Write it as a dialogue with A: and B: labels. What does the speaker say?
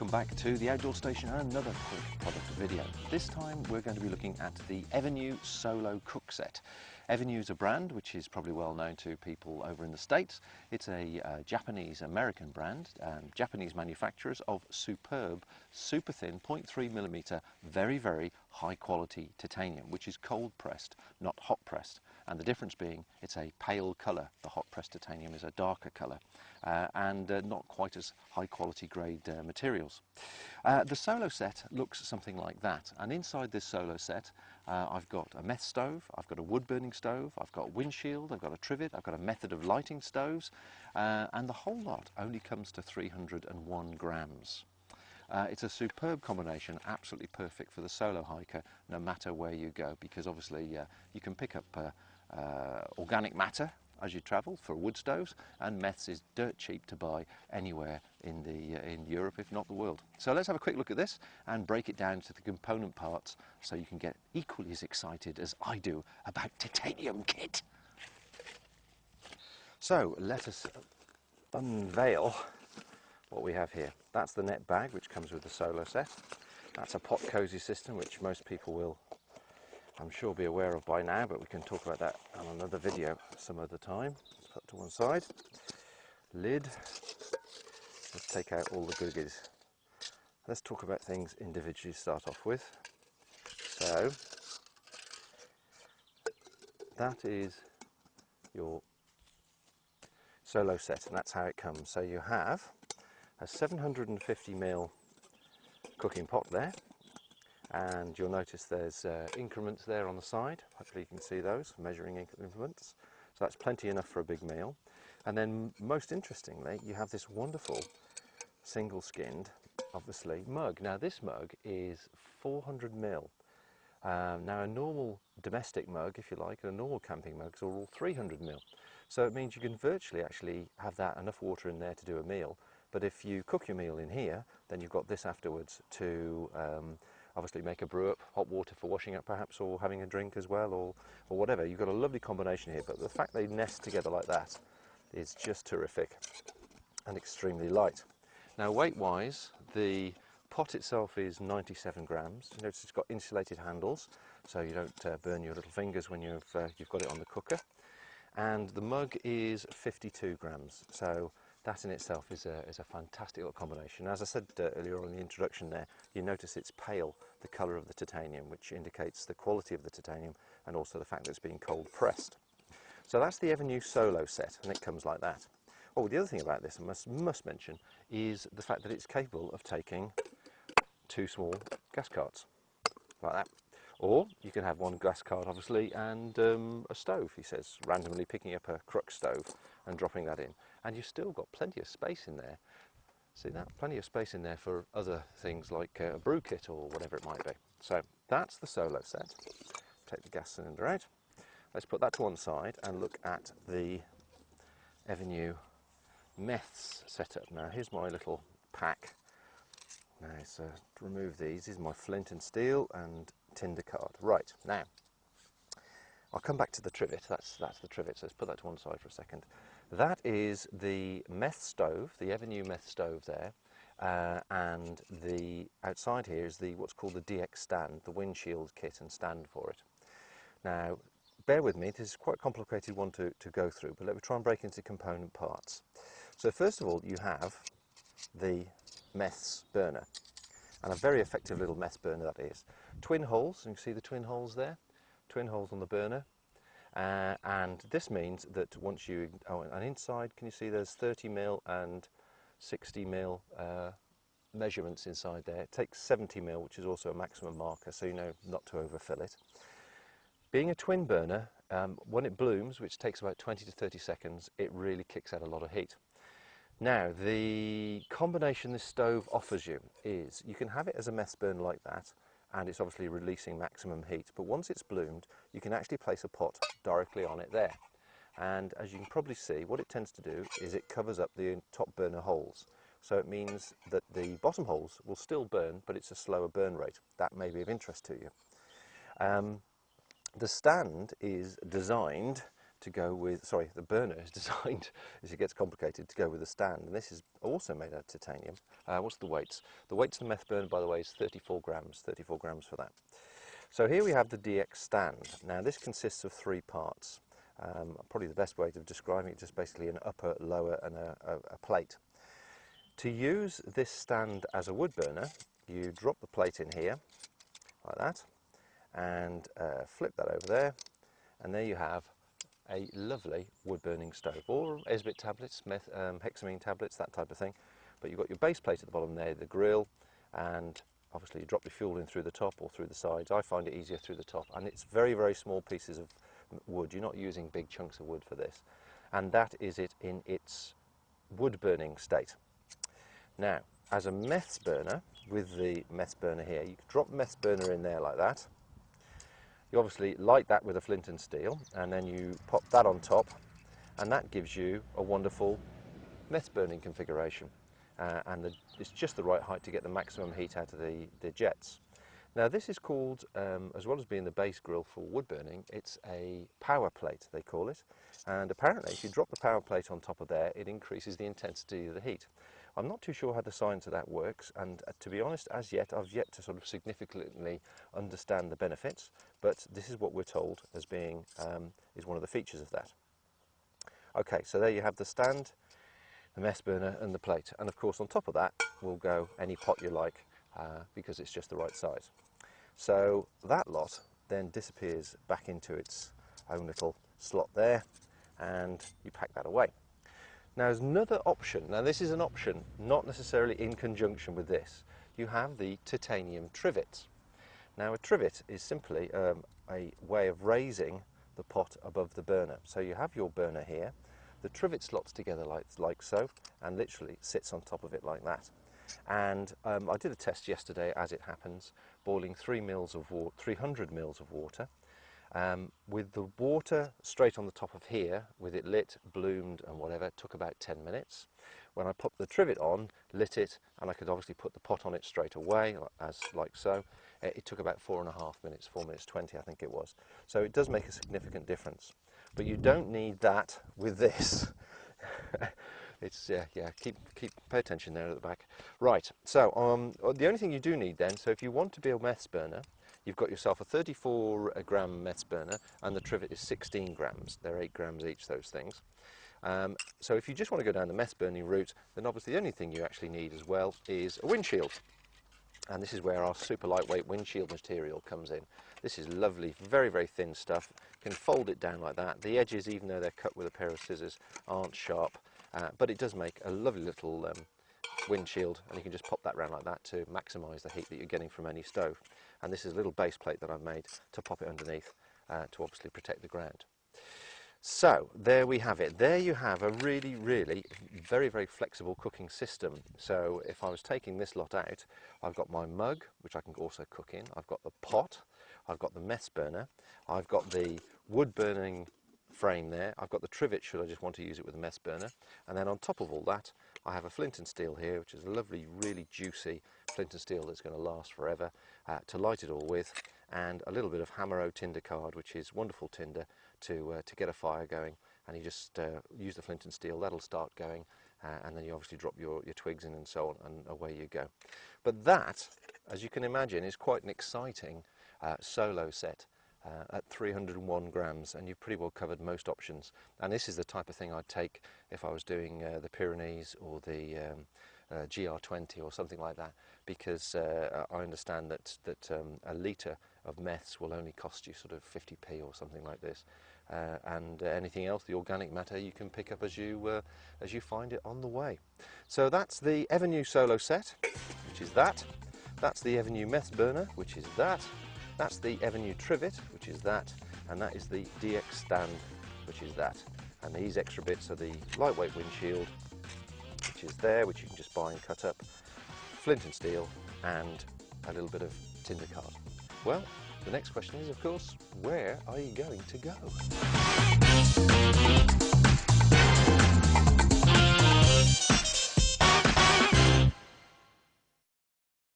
A: welcome back to the Outdoor Station and another quick product video. This time we're going to be looking at the Ever뉴 Solo Cook Set. Ever뉴 is a brand which is probably well known to people over in the States. It's a Japanese-American brand, Japanese manufacturers of superb, super thin, 0.3mm, very, very high quality titanium, which is cold pressed, not hot pressed. And the difference being it's a pale colour. The hot pressed titanium is a darker colour and not quite as high quality grade materials. The Solo set looks something like that, and inside this Solo set I've got a meth stove, I've got a wood burning stove, I've got a windshield, I've got a trivet, I've got a method of lighting stoves, and the whole lot only comes to 301 grams. It's a superb combination, absolutely perfect for the solo hiker no matter where you go, because obviously you can pick up organic matter as you travel for wood stoves, and meths is dirt cheap to buy anywhere in Europe, if not the world. So let's have a quick look at this and break it down to the component parts so you can get equally as excited as I do about titanium kit. So let us unveil what we have here. That's the net bag which comes with the Solo set. That's a pot cozy system which most people will, I'm sure, be aware of by now, but we can talk about that on another video some other time. Let's put it to one side. Lid. Let's take out all the goodies. Let's talk about things individually to start off with. So that is your Solo set, and that's how it comes. So you have a 750mm cooking pot there, and you'll notice there's increments there on the side. Hopefully you can see those, measuring increments. So that's plenty enough for a big meal. And then most interestingly, you have this wonderful single skinned, obviously, mug. Now this mug is 400ml. Now a normal domestic mug, if you like, and a normal camping mugs are all 300ml. So it means you can virtually actually have that enough water in there to do a meal. But if you cook your meal in here, then you've got this afterwards to obviously make a brew up, hot water for washing up perhaps, or having a drink as well, or whatever. You've got a lovely combination here, but the fact they nest together like that is just terrific and extremely light. Now weight wise, the pot itself is 97 grams. You notice it's got insulated handles so you don't burn your little fingers when you've got it on the cooker. And the mug is 52 grams, so that in itself is a fantastic little combination. As I said earlier on in the introduction there, you notice it's pale, the colour of the titanium, which indicates the quality of the titanium and also the fact that it's being cold pressed. So that's the Ever뉴 Solo set, and it comes like that. Oh, the other thing about this I must mention is the fact that it's capable of taking 2 small gas carts, like that. Or you can have one gas cart, obviously, and a stove, he says, randomly picking up a crux stove and dropping that in. And you've still got plenty of space in there. See that? Plenty of space in there for other things like a brew kit or whatever it might be. So that's the Solo set. Take the gas cylinder out. Let's put that to one side and look at the Ever뉴 meths setup. Now here's my little pack. Now, so to remove these is my flint and steel and tinder card. Right, now I'll come back to the trivet. That's the trivet, so let's put that to one side for a second. That is the meth stove, the Ever뉴 meth stove there, and the outside here is the what's called the Dx stand, the windshield kit and stand for it. Now bear with me, this is quite a complicated one to go through, but let me try and break into component parts. So first of all, you have the meths burner, and a very effective little meth burner that is. Twin holes, you can see the twin holes there, twin holes on the burner, and this means that once you, and inside, can you see there's 30mm and 60mm measurements inside there. It takes 70mm, which is also a maximum marker, so you know not to overfill it. Being a twin burner, when it blooms, which takes about 20 to 30 seconds, it really kicks out a lot of heat. Now, the combination this stove offers you is you can have it as a mess burn like that, and it's obviously releasing maximum heat, but once it's bloomed, you can actually place a pot directly on it there. And as you can probably see, what it tends to do is it covers up the top burner holes. So it means that the bottom holes will still burn, but it's a slower burn rate. That may be of interest to you. The stand is designed to go with, sorry, the burner is designed, as it gets complicated, to go with the stand. And this is also made out of titanium. What's the weights? The weights of the meth burner, by the way, is 34 grams for that. So here we have the DX stand. Now this consists of 3 parts. Probably the best way of describing it, just basically an upper, lower and a plate. To use this stand as a wood burner, you drop the plate in here, like that, and flip that over there, and there you have a lovely wood burning stove, or Eby255 tablets, hexamine tablets, that type of thing. But you've got your base plate at the bottom there, the grill, and obviously you drop your fuel in through the top or through the sides. I find it easier through the top, and it's very, very small pieces of wood. You're not using big chunks of wood for this, and that is it in its wood burning state. Now, as a meth burner, with the meth burner here, you can drop the meth burner in there like that. You obviously light that with a flint and steel, and then you pop that on top, and that gives you a wonderful meth burning configuration. It's just the right height to get the maximum heat out of the jets. Now this is called, as well as being the base grill for wood burning, it's a power plate, they call it. And apparently if you drop the power plate on top of there, it increases the intensity of the heat. I'm not too sure how the science of that works, and to be honest, as yet, I've yet to sort of significantly understand the benefits, but this is what we're told as being, is one of the features of that. Okay, so there you have the stand, the mess burner and the plate, and of course on top of that will go any pot you like, because it's just the right size. So that lot then disappears back into its own little slot there, and you pack that away. Now there's another option. Now this is an option not necessarily in conjunction with this. You have the titanium trivet. Now a trivet is simply a way of raising the pot above the burner. So you have your burner here, the trivet slots together like so, and literally sits on top of it like that. And I did a test yesterday, as it happens, boiling 300 mils of water. With the water straight on the top of here, with it lit, bloomed and whatever, it took about 10 minutes. When I put the trivet on, lit it, and I could obviously put the pot on it straight away, as like so, it took about 4.5 minutes, 4 minutes 20 I think it was. So it does make a significant difference. But you don't need that with this. It's pay attention there at the back. Right, so the only thing you do need then, so if you want to be a mess burner, you've got yourself a 34 gram mess burner, and the trivet is 16 grams. They're 8 grams each, those things. So if you just want to go down the mess burning route, then obviously the only thing you actually need as well is a windshield. And this is where our super lightweight windshield material comes in. This is lovely, very, very thin stuff. You can fold it down like that. The edges, even though they're cut with a pair of scissors, aren't sharp, but it does make a lovely little windshield, and you can just pop that round like that to maximise the heat that you're getting from any stove. And this is a little base plate that I've made to pop it underneath to obviously protect the ground. So there we have it. There you have a really, really very, very flexible cooking system. So if I was taking this lot out, I've got my mug, which I can also cook in. I've got the pot, I've got the mess burner, I've got the wood burning frame there, I've got the trivet should I just want to use it with a mess burner, and then on top of all that I have a flint and steel here, which is a lovely, really juicy flint and steel that's going to last forever, to light it all with, and a little bit of Hammer tinder card, which is wonderful tinder to get a fire going. And you just use the flint and steel, that'll start going, and then you obviously drop your twigs in and so on, and away you go. But that, as you can imagine, is quite an exciting solo set at 301 grams, and you've pretty well covered most options. And this is the type of thing I'd take if I was doing the Pyrenees or the GR20 or something like that, because I understand that a litre of meths will only cost you sort of 50p or something like this, and anything else, the organic matter, you can pick up as you find it on the way. So that's the Ever뉴 solo set, which is that. That's the Ever뉴 meth burner, which is that. That's the Ever뉴 trivet, which is that, and that is the DX stand, which is that. And these extra bits are the lightweight windshield, which is there, which you can just buy and cut up, flint and steel, and a little bit of tinder card. Well, the next question is, of course, where are you going to go?